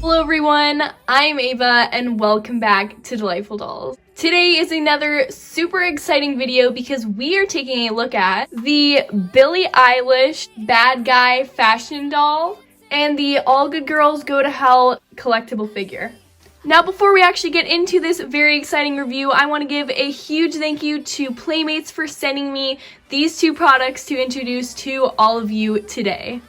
Hello everyone, I'm Ava and welcome back to Delightful Dolls. Today is another super exciting video because we are taking a look at the Billie Eilish bad guy fashion doll and the All Good Girls Go to Hell collectible figure. Now before we actually get into this very exciting review, I want to give a huge thank you to Playmates for sending me these two products to introduce to all of you today.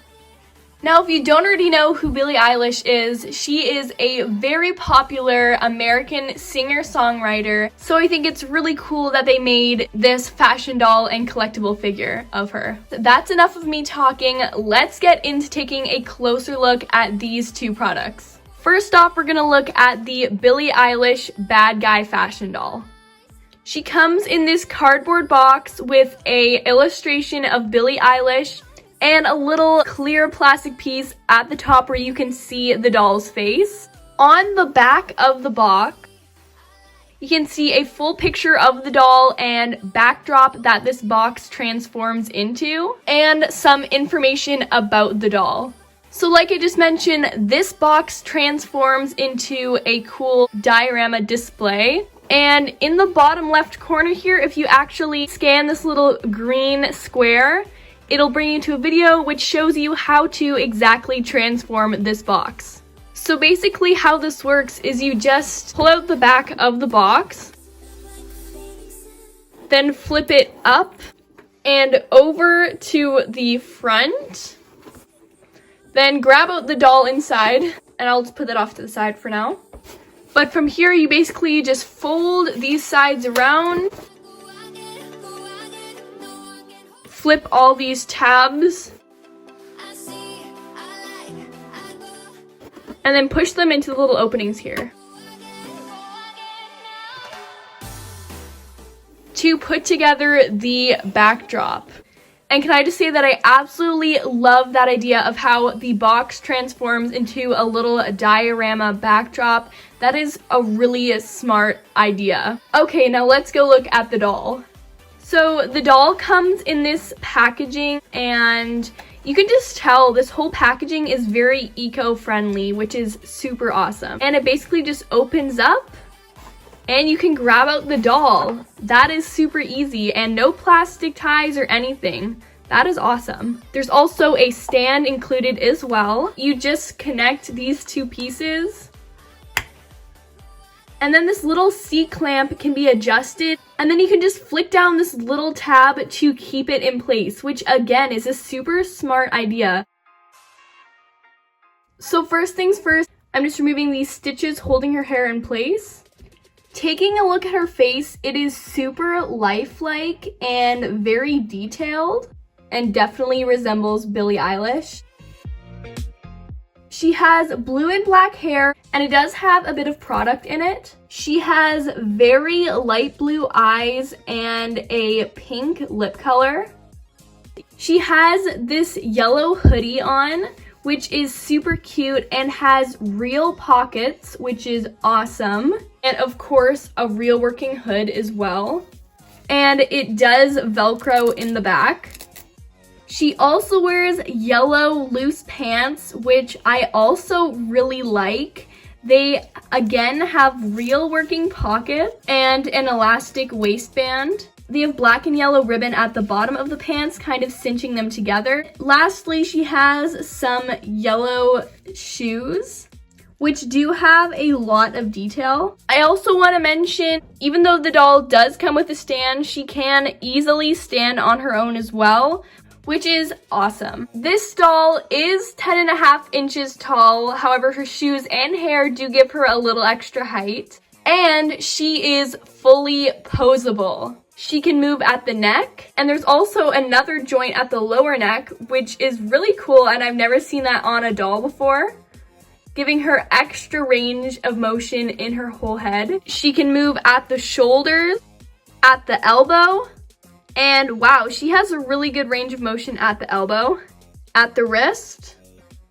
Now, if you don't already know who Billie Eilish is, she is a very popular American singer-songwriter, so I think it's really cool that they made this fashion doll and collectible figure of her. That's enough of me talking. Let's get into taking a closer look at these two products. First off, we're gonna look at the Billie Eilish bad guy fashion doll. She comes in this cardboard box with an illustration of Billie Eilish and a little clear plastic piece at the top where you can see the doll's face. On the back of the box, you can see a full picture of the doll and backdrop that this box transforms into, and some information about the doll. So like I just mentioned, this box transforms into a cool diorama display. And in the bottom left corner here, if you actually scan this little green square, it'll bring you to a video which shows you how to exactly transform this box. So basically how this works is you just pull out the back of the box, then flip it up and over to the front, then grab out the doll inside, and I'll just put that off to the side for now. But from here you basically just fold these sides around, flip all these tabs, and then push them into the little openings here to put together the backdrop. And can I just say that I absolutely love that idea of how the box transforms into a little diorama backdrop. That is a really smart idea. Okay, now let's go look at the doll. So the doll comes in this packaging, and you can just tell this whole packaging is very eco-friendly, which is super awesome. And it basically just opens up and you can grab out the doll. That is super easy and no plastic ties or anything. That is awesome. There's also a stand included as well. You just connect these two pieces, and then this little C-clamp can be adjusted, and then you can just flick down this little tab to keep it in place, which again is a super smart idea. So first things first, I'm just removing these stitches holding her hair in place. Taking a look at her face, it is super lifelike and very detailed, and definitely resembles Billie Eilish. She has blue and black hair, and it does have a bit of product in it. She has very light blue eyes and a pink lip color. She has this yellow hoodie on, which is super cute and has real pockets, which is awesome. And of course, a real working hood as well. And it does Velcro in the back. She also wears yellow loose pants, which I also really like. They, again, have real working pockets and an elastic waistband. They have black and yellow ribbon at the bottom of the pants, kind of cinching them together. Lastly, she has some yellow shoes, which do have a lot of detail. I also want to mention, even though the doll does come with a stand, she can easily stand on her own as well, which is awesome. This doll is 10.5 inches tall. However, her shoes and hair do give her a little extra height. And she is fully posable. She can move at the neck, and there's also another joint at the lower neck, which is really cool, and I've never seen that on a doll before, giving her extra range of motion in her whole head. She can move at the shoulders, at the elbow, and wow, she has a really good range of motion at the elbow, at the wrist.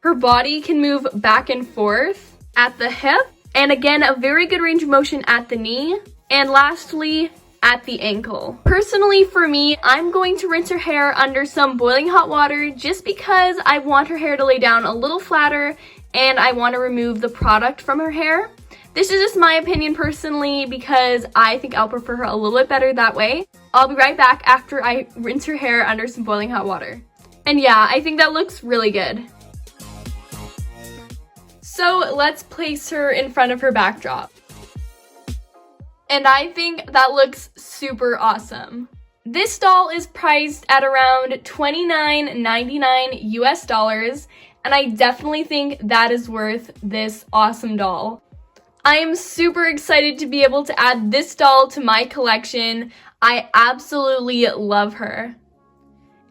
Her body can move back and forth at the hip, and again, a very good range of motion at the knee, and lastly, at the ankle. Personally, for me, I'm going to rinse her hair under some boiling hot water just because I want her hair to lay down a little flatter and I want to remove the product from her hair. This is just my opinion personally because I think I'll prefer her a little bit better that way. I'll be right back after I rinse her hair under some boiling hot water. And yeah, I think that looks really good. So let's place her in front of her backdrop. And I think that looks super awesome. This doll is priced at around $29.99 US, and I definitely think that is worth this awesome doll. I am super excited to be able to add this doll to my collection. I absolutely love her.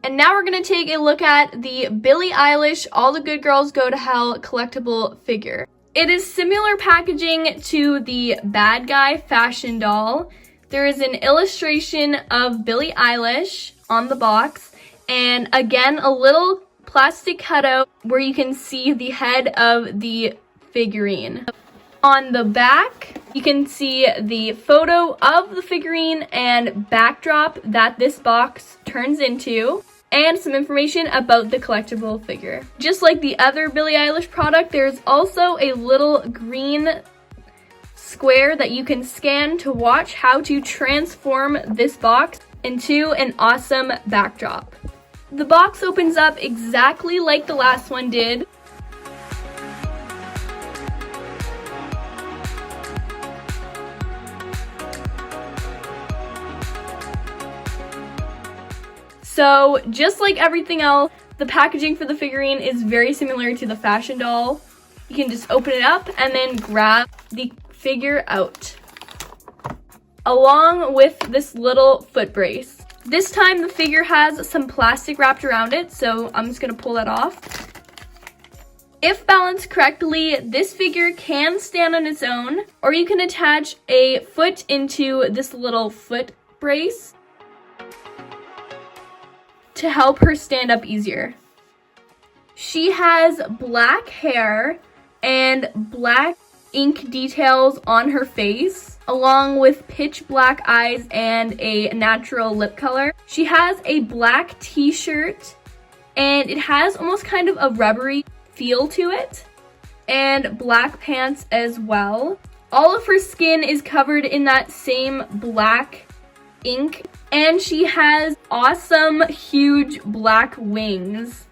And now we're going to take a look at the Billie Eilish All the Good Girls Go to Hell collectible figure. It is similar packaging to the Bad Guy fashion doll. There is an illustration of Billie Eilish on the box, and again, a little plastic cutout where you can see the head of the figurine. On the back, you can see the photo of the figurine and backdrop that this box turns into, and some information about the collectible figure. Just like the other Billie Eilish product, there's also a little green square that you can scan to watch how to transform this box into an awesome backdrop. The box opens up exactly like the last one did. So just like everything else, the packaging for the figurine is very similar to the fashion doll. You can just open it up and then grab the figure out, along with this little foot brace. This time the figure has some plastic wrapped around it, so I'm just gonna pull that off. If balanced correctly, this figure can stand on its own, or you can attach a foot into this little foot brace to help her stand up easier. She has black hair and black ink details on her face, along with pitch black eyes and a natural lip color. She has a black t-shirt, and it has almost kind of a rubbery feel to it, and black pants as well. All of her skin is covered in that same black ink, and she has awesome, huge black wings.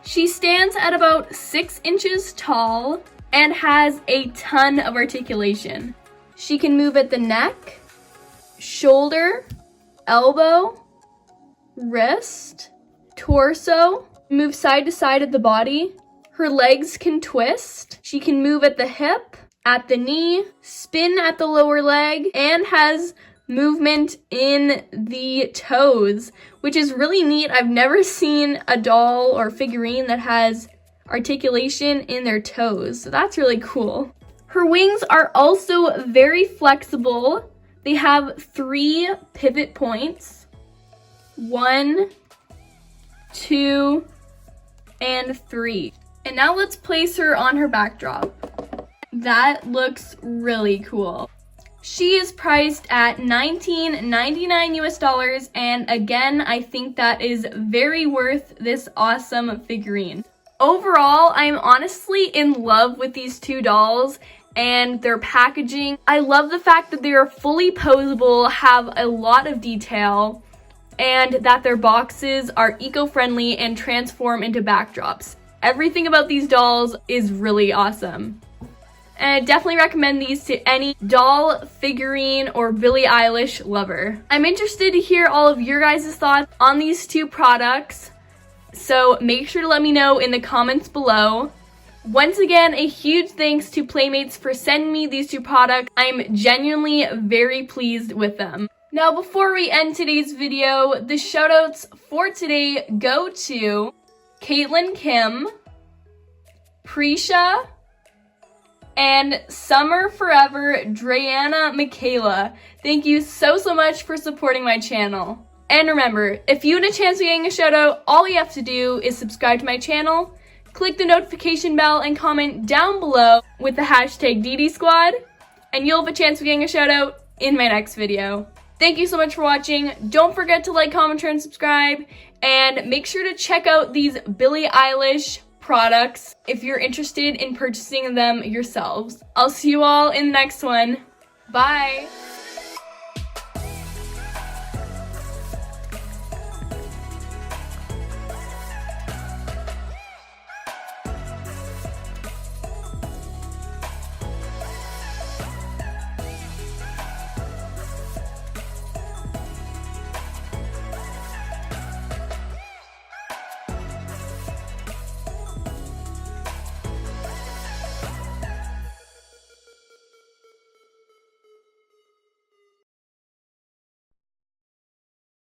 She stands at about 6 inches tall and has a ton of articulation. She can move at the neck, shoulder, elbow, wrist, torso, move side to side of the body. Her legs can twist. She can move at the hip, at the knee, spin at the lower leg, and has movement in the toes, which is really neat. I've never seen a doll or figurine that has articulation in their toes, so that's really cool. Her wings are also very flexible. They have 3 pivot points. 1, 2, and 3. And now let's place her on her backdrop. That looks really cool. She is priced at $19.99 US, and again, I think that is very worth this awesome figurine. Overall, I'm honestly in love with these two dolls and their packaging. I love the fact that they are fully posable, have a lot of detail, and that their boxes are eco-friendly and transform into backdrops. Everything about these dolls is really awesome. And I definitely recommend these to any doll, figurine, or Billie Eilish lover. I'm interested to hear all of your guys' thoughts on these two products, so make sure to let me know in the comments below. Once again, a huge thanks to Playmates for sending me these two products. I'm genuinely very pleased with them. Now, before we end today's video, the shoutouts for today go to Caitlin Kim, Prisha, and Summer Forever Dreana Michaela. Thank you so much for supporting my channel. And remember, if you want a chance of getting a shout out, all you have to do is subscribe to my channel, click the notification bell, and comment down below with the hashtag DDSquad, and you'll have a chance of getting a shout out in my next video. Thank you so much for watching. Don't forget to like, comment, share, and subscribe, and make sure to check out these Billie Eilish products if you're interested in purchasing them yourselves. I'll see you all in the next one. Bye!